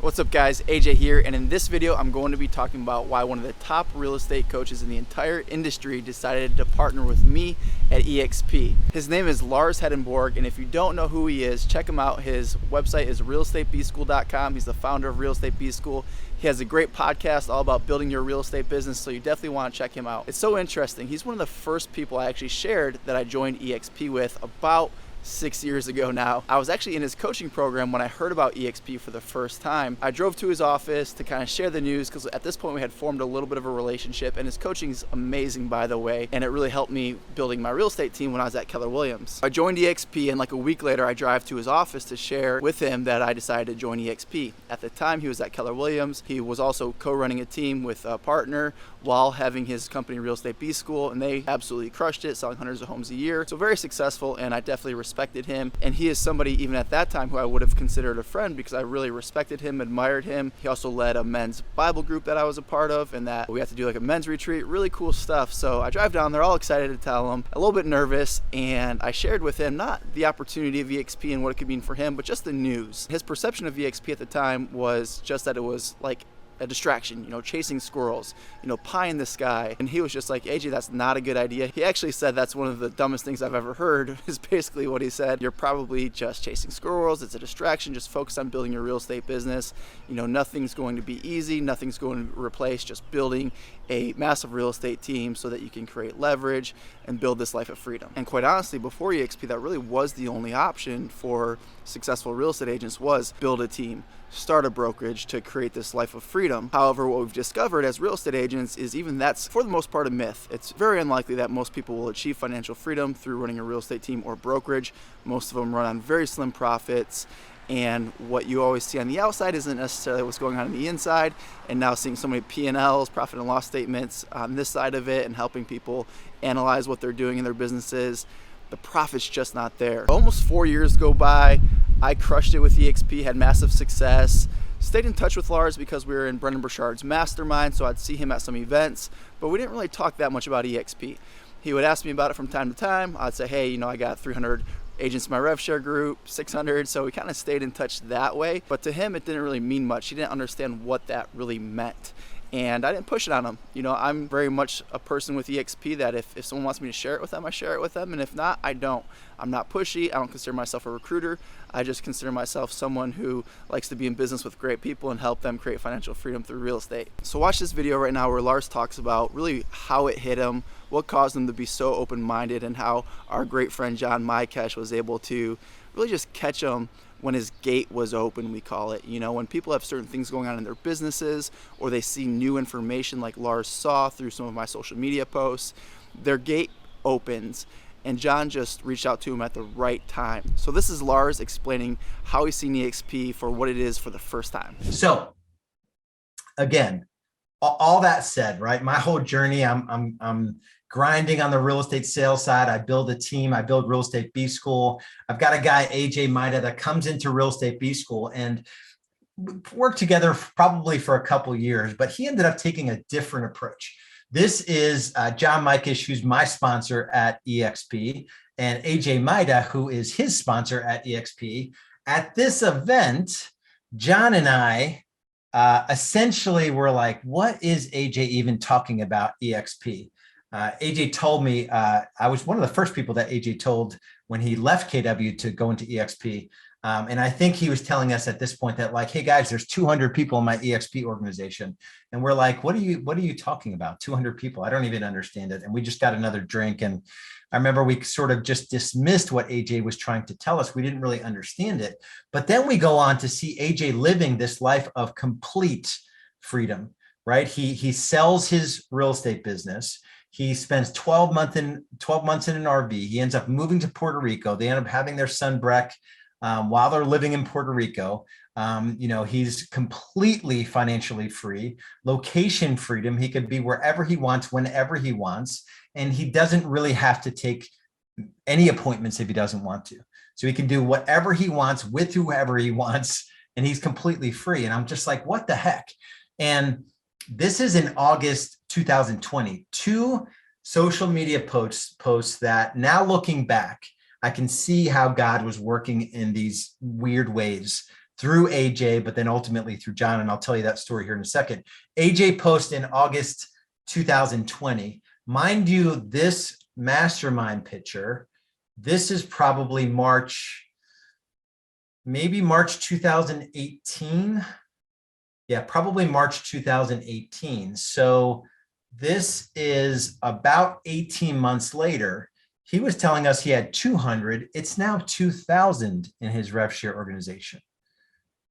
What's up guys, AJ here, and in this video I'm going to be talking about why one of the top real estate coaches in the entire industry decided to partner with me at eXp. His name is Lars Hedenborg, and if you don't know who he is, check him out. His website is realestatebschool.com. He's the founder of Real Estate B School. He has a great podcast all about building your real estate business, so you definitely want to check him out. It's so interesting. He's one of the first people I actually shared that I joined eXp with about 6 years ago now. I was actually in his coaching program when I heard about eXp for the first time. I drove to his office to kind of share the news because at this point we had formed a little bit of a relationship, and his coaching's amazing, by the way, and it really helped me building my real estate team when I was at Keller Williams. I joined eXp, and like a week later I drive to his office to share with him that I decided to join eXp. At the time he was at Keller Williams. He was also co-running a team with a partner while having his company Real Estate B School, and they absolutely crushed it, selling hundreds of homes a year. So very successful, and I definitely respected him. And he is somebody even at that time who I would have considered a friend because I really respected him, admired him. He also led a men's Bible group that I was a part of, and that we had to do like a men's retreat, really cool stuff. So I drive down there all excited to tell him, a little bit nervous, and I shared with him not the opportunity of eXp and what it could mean for him, but just the news. His perception of eXp at the time was just that it was like a distraction, chasing squirrels, pie in the sky. And he was just like, AJ, that's not a good idea. He actually said that's one of the dumbest things I've ever heard, is basically what he said. You're probably just chasing squirrels. It's a distraction. Just focus on building your real estate business. Nothing's going to be easy. Nothing's going to replace just building a massive real estate team so that you can create leverage and build this life of freedom. And quite honestly, before eXp, that really was the only option for successful real estate agents, was build a team, start a brokerage to create this life of freedom. However, what we've discovered as real estate agents is even that's for the most part a myth. It's very unlikely that most people will achieve financial freedom through running a real estate team or brokerage. Most of them run on very slim profits, and what you always see on the outside isn't necessarily what's going on the inside. And now seeing so many P&Ls, profit and loss statements on this side of it, and helping people analyze what they're doing in their businesses, the profit's just not there. Almost 4 years go by. I crushed it with eXp, had massive success. Stayed in touch with Lars because we were in Brendan Burchard's mastermind, so I'd see him at some events, but we didn't really talk that much about eXp. He would ask me about it from time to time. I'd say, hey, I got 300 agents in my rev share group, 600, so we kind of stayed in touch that way. But to him, it didn't really mean much. He didn't understand what that really meant. And I didn't push it on him. I'm very much a person with eXp that if someone wants me to share it with them, I share it with them. And if not, I don't. I'm not pushy. I don't consider myself a recruiter. I just consider myself someone who likes to be in business with great people and help them create financial freedom through real estate. So watch this video right now where Lars talks about really how it hit him, what caused him to be so open-minded, and how our great friend John Mykesh was able to really just catch him when his gate was open, we call it. When people have certain things going on in their businesses, or they see new information like Lars saw through some of my social media posts, their gate opens, and John just reached out to him at the right time. So this is Lars explaining how he's seen eXp for what it is for the first time. So again, all that said, right? My whole journey, I'm grinding on the real estate sales side. I build a team. I build Real Estate B School. I've got a guy, AJ Mida, that comes into Real Estate B School, and we worked together probably for a couple of years, but he ended up taking a different approach. This is John Mykesh, who's my sponsor at eXp, and AJ Mida, who is his sponsor at eXp. At this event, John and I essentially were like, what is AJ even talking about eXp? AJ told me, I was one of the first people that AJ told when he left KW to go into eXp. And I think he was telling us at this point that, like, hey guys, there's 200 people in my eXp organization. And we're like, what are you talking about? 200 people? I don't even understand it. And we just got another drink. And I remember we sort of just dismissed what AJ was trying to tell us. We didn't really understand it. But then we go on to see AJ living this life of complete freedom, right? He sells his real estate business. He spends 12 months in an RV. He ends up moving to Puerto Rico. They end up having their son Breck while they're living in Puerto Rico. He's completely financially free, location freedom. He could be wherever he wants, whenever he wants, and he doesn't really have to take any appointments if he doesn't want to. So he can do whatever he wants with whoever he wants, and he's completely free. And I'm just like, what the heck? And this is in August 2020. Two social media posts that, now looking back, I can see how God was working in these weird ways through AJ, but then ultimately through John. And I'll tell you that story here in a second. AJ posted in August 2020. Mind you, this mastermind picture, this is probably maybe March 2018. Yeah, probably March 2018. So this is about 18 months later. He was telling us he had 200. It's now 2,000 in his rev share organization.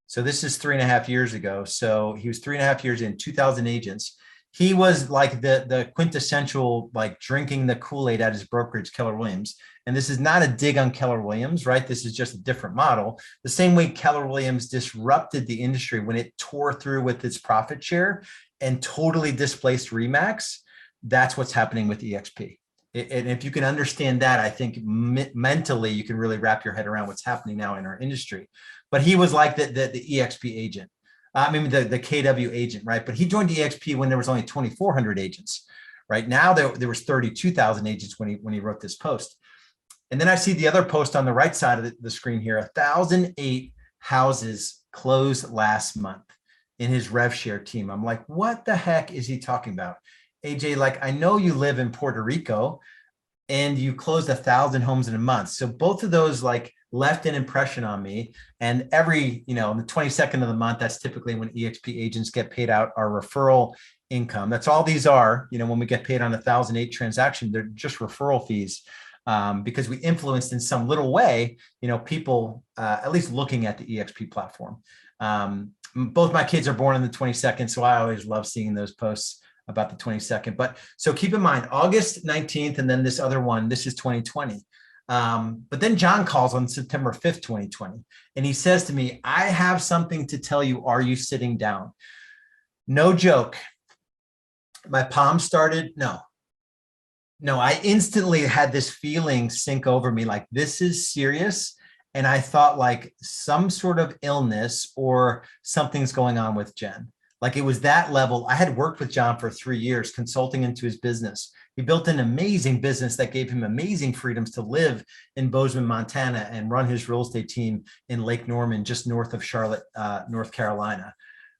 So this is 3.5 years ago. So he was 3.5 years in, 2,000 agents. He was like the quintessential, like drinking the Kool-Aid at his brokerage, Keller Williams. And this is not a dig on Keller Williams, right? This is just a different model. The same way Keller Williams disrupted the industry when it tore through with its profit share and totally displaced Remax. That's what's happening with eXp. And if you can understand that, I think mentally you can really wrap your head around what's happening now in our industry. But he was like the eXp agent. I mean, the KW agent, right? But he joined eXp when there was only 2,400 agents. Right now, there was 32,000 agents when he wrote this post. And then I see the other post on the right side of the screen here. 1,008 houses closed last month in his rev share team. I'm like, what the heck is he talking about? AJ, like, I know you live in Puerto Rico and you closed 1,000 homes in a month. So both of those like left an impression on me. And every, the 22nd of the month, that's typically when eXp agents get paid out our referral income. That's all these are. When we get paid on 1,008 transaction, they're just referral fees. Because we influenced in some little way, people at least looking at the eXp platform. Both my kids are born on the 22nd, so I always love seeing those posts about the 22nd. But so keep in mind, August 19th, and then this other one, this is 2020. But then John calls on September 5th, 2020, and he says to me, I have something to tell you. Are you sitting down? No joke. My palms started, No, I instantly had this feeling sink over me, like this is serious. And I thought like some sort of illness or something's going on with Jen. Like it was that level. I had worked with John for 3 years, consulting into his business. He built an amazing business that gave him amazing freedoms to live in Bozeman, Montana, and run his real estate team in Lake Norman, just north of Charlotte, North Carolina,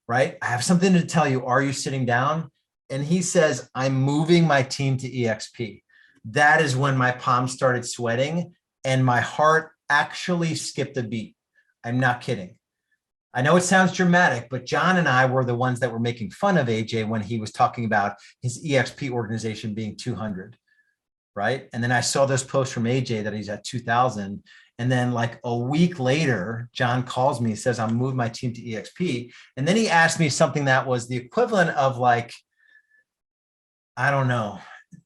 right? I have something to tell you. Are you sitting down? And he says, I'm moving my team to eXp. That is when my palms started sweating and my heart actually skipped a beat. I'm not kidding. I know it sounds dramatic, but John and I were the ones that were making fun of AJ when he was talking about his eXp organization being 200, right? And then I saw this post from AJ that he's at 2,000. And then like a week later, John calls me, says, I'm moving my team to eXp. And then he asked me something that was the equivalent of like, I don't know.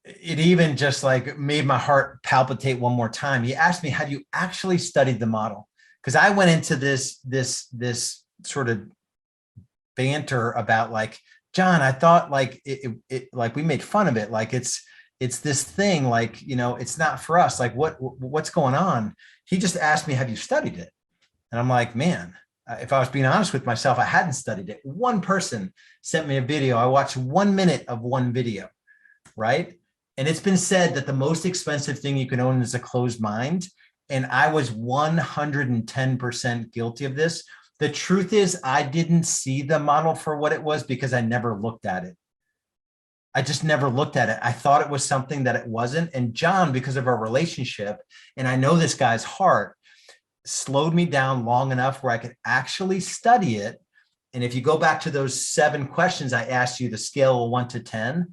It even just like made my heart palpitate one more time. He asked me, have you actually studied the model? Because I went into this sort of banter about like, John, I thought like it like we made fun of it. Like it's this thing, like, it's not for us. Like what's going on? He just asked me, have you studied it? And I'm like, man, if I was being honest with myself, I hadn't studied it. One person sent me a video. I watched 1 minute of one video. Right. And it's been said that the most expensive thing you can own is a closed mind. And I was 110% guilty of this. The truth is, I didn't see the model for what it was because I never looked at it. I just never looked at it. I thought it was something that it wasn't. And John, because of our relationship, and I know this guy's heart, slowed me down long enough where I could actually study it. And if you go back to those 7 questions I asked you, the scale of 1 to 10,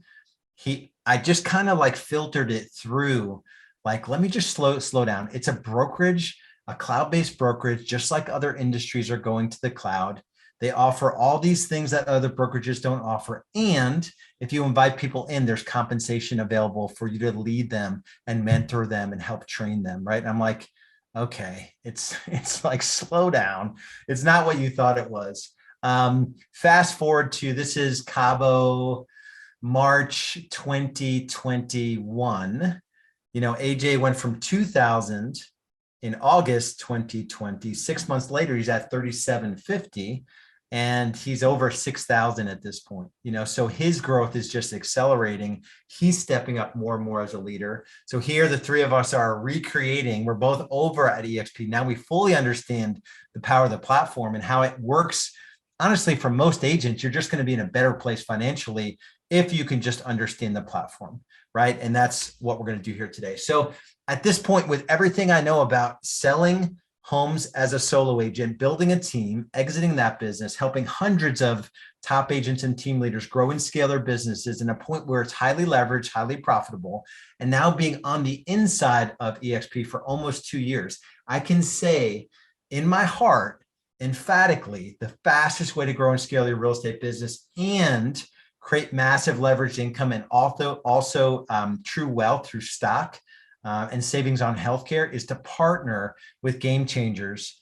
I just kind of like filtered it through, like, let me just slow down. It's a brokerage, a cloud-based brokerage, just like other industries are going to the cloud. They offer all these things that other brokerages don't offer. And if you invite people in, there's compensation available for you to lead them and mentor them and help train them, right? And I'm like, okay, it's like, slow down. It's not what you thought it was. Fast forward to, this is Cabo, March 2021. AJ went from 2,000 in August 2020. 6 months later, he's at 3,750. and he's over 6,000 at this point. So his growth is just accelerating. He's stepping up more and more as a leader. So here the three of us are recreating. We're both over at eXp. Now we fully understand the power of the platform and how it works. Honestly, for most agents, you're just going to be in a better place financially if you can just understand the platform, right? And that's what we're going to do here today. So at this point, with everything I know about selling homes as a solo agent, building a team, exiting that business, helping hundreds of top agents and team leaders grow and scale their businesses in a point where it's highly leveraged, highly profitable, and now being on the inside of eXp for almost 2 years, I can say in my heart, emphatically, the fastest way to grow and scale your real estate business and create massive leveraged income and also true wealth through stock and savings on healthcare is to partner with Game Changers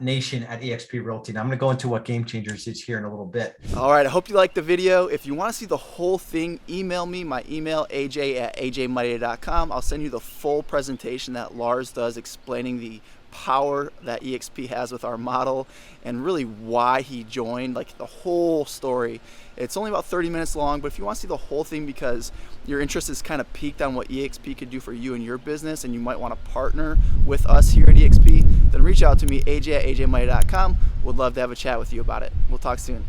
Nation at eXp Realty. And I'm going to go into what Game Changers is here in a little bit. All right, I hope you liked the video. If you want to see the whole thing, email me. My email, aj@ajmida.com. I'll send you the full presentation that Lars does explaining the power that eXp has with our model and really why he joined, like the whole story. It's only about 30 minutes long, but if you want to see the whole thing because your interest is kind of peaked on what eXp could do for you and your business and you might want to partner with us here at eXp, then reach out to me, aj@ajmida.com. Would love to have a chat with you about it. We'll talk soon.